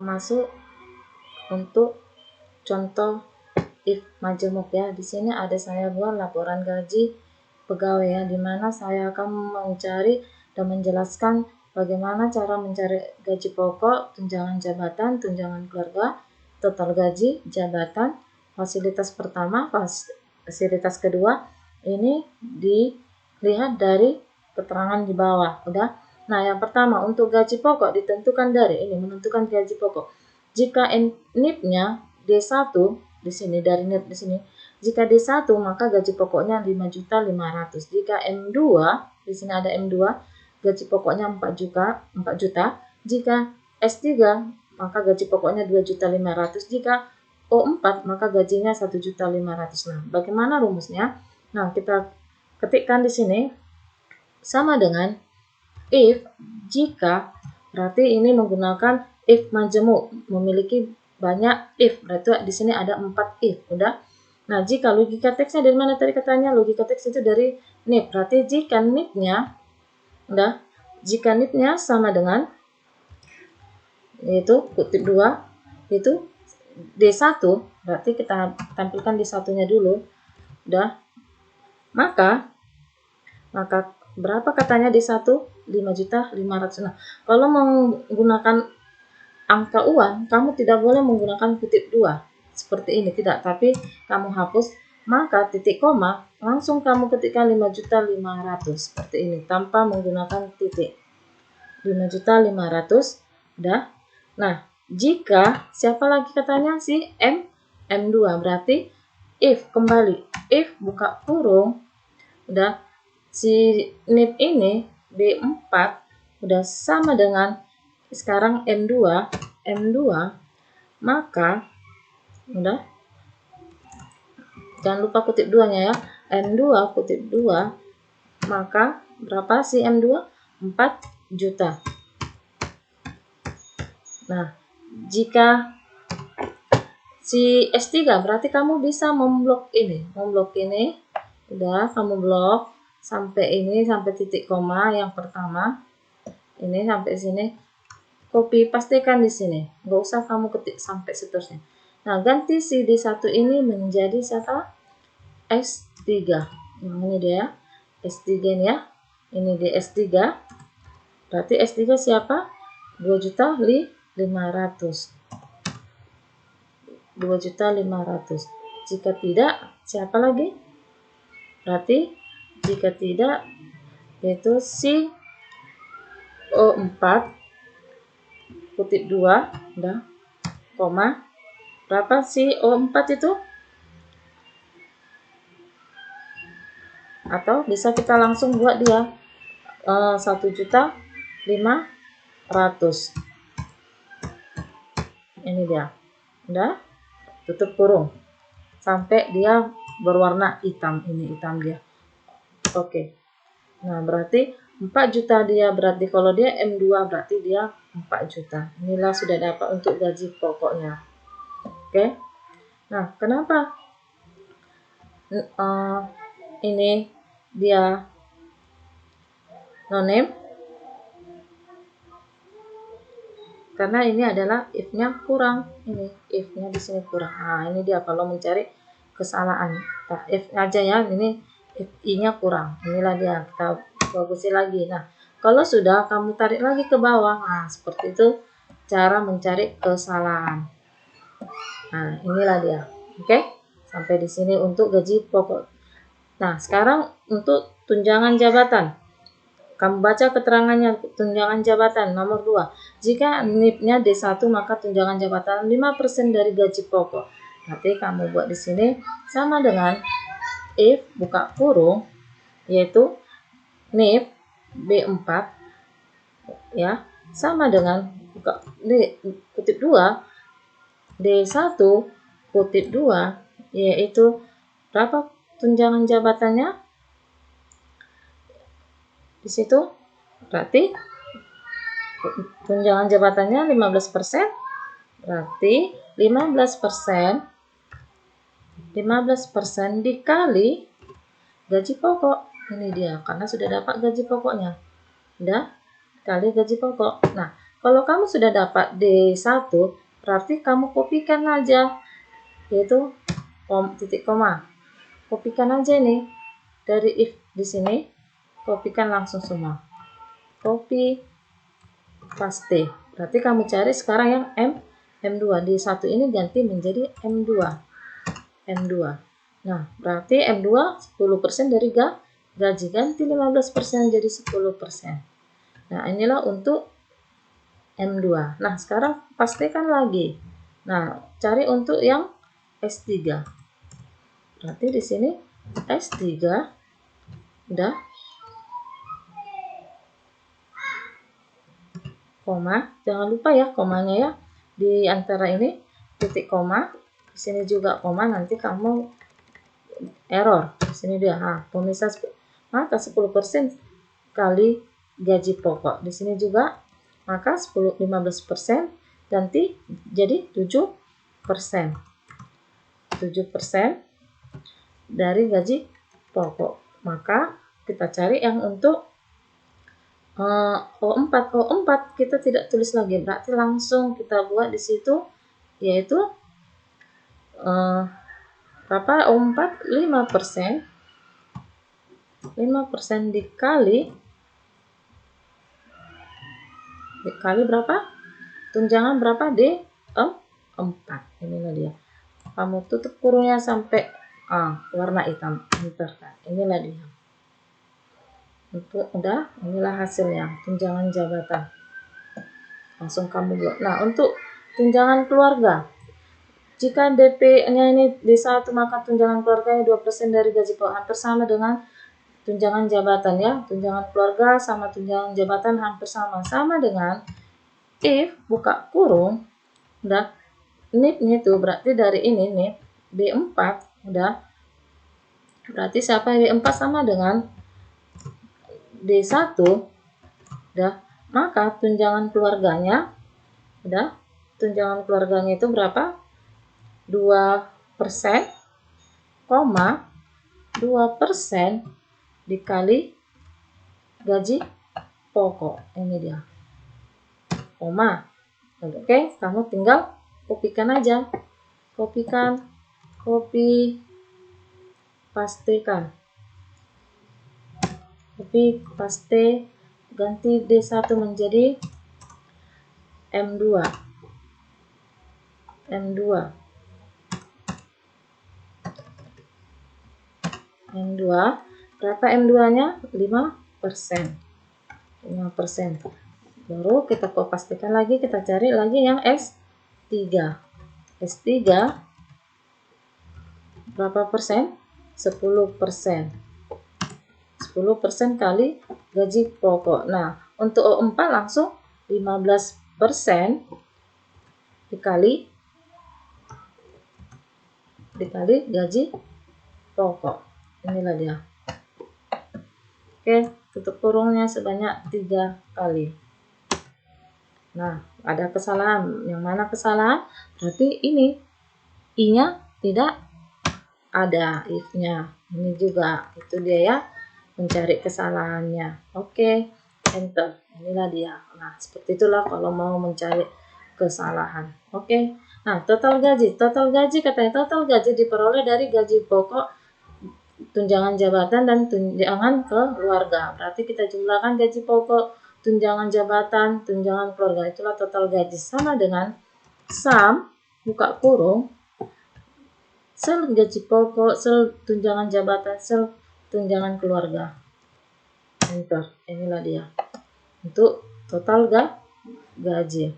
masuk untuk contoh if majemuk ya. Di sini ada saya buat laporan gaji pegawai ya, dimana saya akan mencari dan menjelaskan bagaimana cara mencari gaji pokok, tunjangan jabatan, tunjangan keluarga, total gaji, jabatan, fasilitas pertama, fasilitas kedua. Ini dilihat dari keterangan di bawah. Udah. Nah, yang pertama untuk gaji pokok ditentukan dari ini, menentukan gaji pokok. Jika NIP-nya D1 di sini, dari NIP di sini. Jika D1 maka gaji pokoknya 5.500.000. Jika M2, di sini ada M2, gaji pokoknya 4 juta. Jika S3 maka gaji pokoknya 2.500.000. Jika O4 maka gajinya 1.500.000. Nah, bagaimana rumusnya? Nah, kita ketikkan di sini sama dengan if, jika, berarti ini menggunakan if majemuk, memiliki banyak if, berarti di sini ada 4 if. Udah. Nah, jika logika teksnya dari mana tadi katanya? Logika teks itu dari NIP. Berarti jika NIP-nya jika NIP-nya sama dengan, yaitu kutip 2 itu D1, berarti kita tampilkan D1-nya dulu. Udah. Maka berapa katanya D1? 5.500.000. Nah, kalau menggunakan angka uang, kamu tidak boleh menggunakan kutip 2 seperti ini, tidak, tapi kamu hapus, maka titik koma langsung kamu ketikkan 5.500.000 seperti ini tanpa menggunakan titik. 5.500.000. Udah. Nah, jika siapa lagi katanya si M2, berarti if, kembali if buka kurung, udah, si NIP ini B4 udah sama dengan sekarang M2, maka udah, jangan lupa kutip 2-nya ya, M2 kutip 2, maka berapa si M2? 4 juta. Nah, jika si S3 berarti kamu bisa memblok ini, udah, kamu blok sampai ini, sampai titik koma yang pertama ini sampai sini, copy pastikan di sini, nggak usah kamu ketik sampai seterusnya. Nah, ganti si D1 ini menjadi siapa? S3. Nah, ini dia S3 ini ya, ini di S3, berarti S3 siapa? 2.500.000. Jika tidak, siapa lagi? Berarti jika tidak, yaitu si O4 kutip 2, udah, koma, berapa si O4 itu? Atau bisa kita langsung buat dia 1.500.000. Ini dia. Udah, tutup kurung sampai dia berwarna hitam. Ini hitam dia. Oke. Nah, berarti 4 juta dia, berarti kalau dia M2 berarti dia 4 juta. Inilah sudah dapat untuk gaji pokoknya. Oke. Nah, kenapa ini dia no-name? Karena ini adalah if-nya kurang. Ini if-nya di sini kurang. Nah, ini dia kalau mencari kesalahan. Nah, if aja ya, ini if i-nya kurang. Inilah dia, kita bagusin lagi. Nah, kalau sudah kamu tarik lagi ke bawah. Nah, seperti itu cara mencari kesalahan. Nah, inilah dia. Oke? Sampai di sini untuk gaji pokok. Nah, sekarang untuk tunjangan jabatan. Kamu baca keterangannya, tunjangan jabatan nomor 2. Jika NIP-nya D1 maka tunjangan jabatan 5% dari gaji pokok. Berarti kamu buat di sini sama dengan if buka kurung, yaitu NIP B4 ya, sama dengan buka kutip 2 D1 kutip 2, yaitu berapa tunjangan jabatannya? Di situ berarti tunjangan jabatannya 15%, berarti 15% dikali gaji pokok. Ini dia, karena sudah dapat gaji pokoknya. Udah, kali gaji pokok. Nah, Kalau kamu sudah dapat D1, berarti kamu kopikan aja, yaitu titik koma. Kopikan aja ini dari if di sini, kopikan langsung semua. Copy, paste. Berarti kamu cari sekarang yang M2. D1 ini ganti menjadi M2. M2. Nah, berarti M2 10% dari gaji, ganti 15% jadi 10%. Nah, inilah untuk M2. Nah, sekarang pastikan lagi. Nah, cari untuk yang S3. Berarti di sini S3 udah, koma, jangan lupa ya komanya ya. Di antara ini titik koma, di sini juga koma, nanti kamu error. Di sini dia, pemisah, maka 10% kali gaji pokok. Di sini juga maka 15% ganti jadi 7%. 7% dari gaji pokok. Maka kita cari yang untuk O4. O4 kita tidak tulis lagi, berarti langsung kita buat di situ, yaitu berapa O4? 5%. 5% dikali berapa? Tunjangan berapa? D4. Inilah dia. Kamu tutup kurungnya sampai warna hitam. Inilah dia. Udah, inilah hasilnya, tunjangan jabatan. Langsung kamu buat. Nah, untuk tunjangan keluarga, jika DP-nya ini D1, maka tunjangan keluarganya 2% dari gaji pokok, hampir sama dengan tunjangan jabatan ya. Tunjangan keluarga sama tunjangan jabatan hampir sama. Sama dengan if buka kurung, udah, NIP-nya itu berarti dari ini nih B4, udah. Berarti siapa yang B4 sama dengan D1, udah. Maka tunjangan keluarganya, udah. Tunjangan keluarganya itu berapa? 2%, 2% dikali gaji pokok. Ini dia. Koma. Oke, kamu tinggal kopikan aja. Kopikan, copy, pastekan. Copy, paste, ganti D1 menjadi M2. M2. M2. Berapa M2-nya? 5%. 5%. Baru kita pastikan lagi, kita cari lagi yang S3. S3 berapa persen? 10%. 10% kali gaji pokok. Nah, untuk O4 langsung 15% dikali gaji pokok. Inilah dia. Oke, tutup kurungnya sebanyak 3 kali. Nah, ada kesalahan. Yang mana kesalahan? Berarti ini I-nya tidak ada, if-nya. Ini juga, itu dia ya, mencari kesalahannya. Oke, enter. Inilah dia. Nah, seperti itulah kalau mau mencari kesalahan. Oke. Nah, total gaji. Total gaji katanya total gaji diperoleh dari gaji pokok, tunjangan jabatan, dan tunjangan keluarga. Berarti kita jumlahkan gaji pokok, tunjangan jabatan, tunjangan keluarga. Itulah total gaji. Sama dengan sum, buka kurung, sel gaji pokok, sel tunjangan jabatan, sel tunjangan keluarga. Enter. Inilah dia. Untuk total gaji.